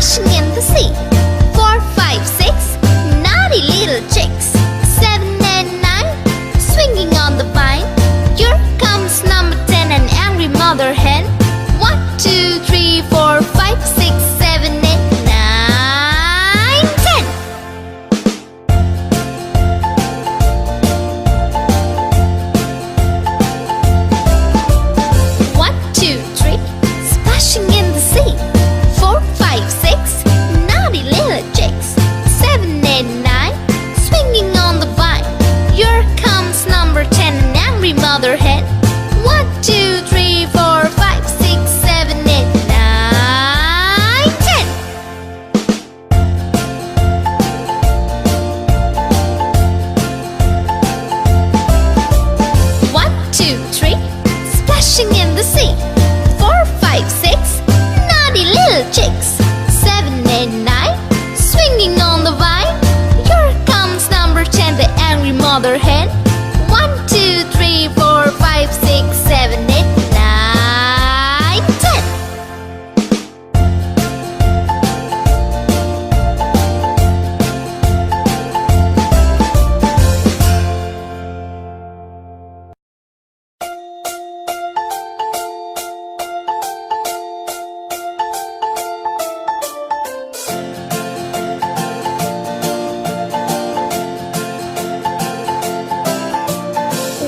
splashing in the sea. 4, 5, 6, naughty little chicks. 7 and 9, swinging on the vine. Here comes number 10, an angry mother hen. 1, 2, 3, 4, 5, 6, 7, 8, 9, 10. 1, 2, 3, splashing in the sea. 4, 5, 6, naughty little chicks. 7, 8, 9, swinging on the vine. Here comes number 10, an angry mother hen. 1, 2, 3, 4, 5, 6, 7, 8, 9, 10. 1, 2, 3, splashing in the sea. 4, 5, 6, naughty little chicks. 7, 8, 9, swinging on the vine. Here comes number 10, the angry mother hen. 1, 2, 3, 4, 5, 6, 7, 8, 9, 10.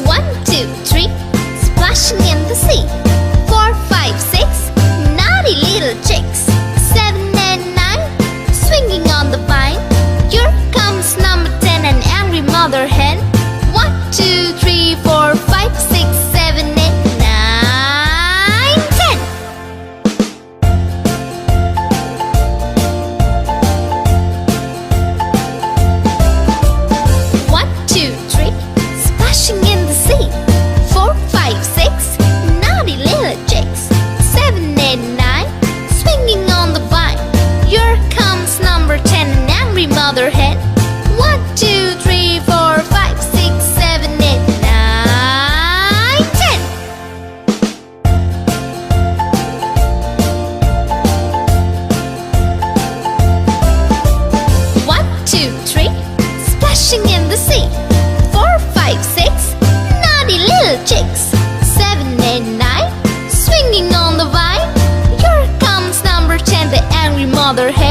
1, 2, 3, splashing in the sea. 4, 5, 6, naughty little chicks. 7 and 9, swinging on the vine. Here comes number 10, an angry mother hen. 1, 2, 3, 4, 5, 6, 7, 8, 9, 10. 1, 2, 3, splashing in the sea. 4, 5, 6, naughty little chicks. 7, 8, 9, swinging on the vine. Here comes number 10, an angry mother hen. 1, 2, 3, 4, 5, 6, 7, 8, 9, 10. 1, 2, 3, splashing in the sea. 4, 5, 6, naughty little chicks. 7, 8, 9, swinging on the vine. Here comes number 10, the angry mother hen.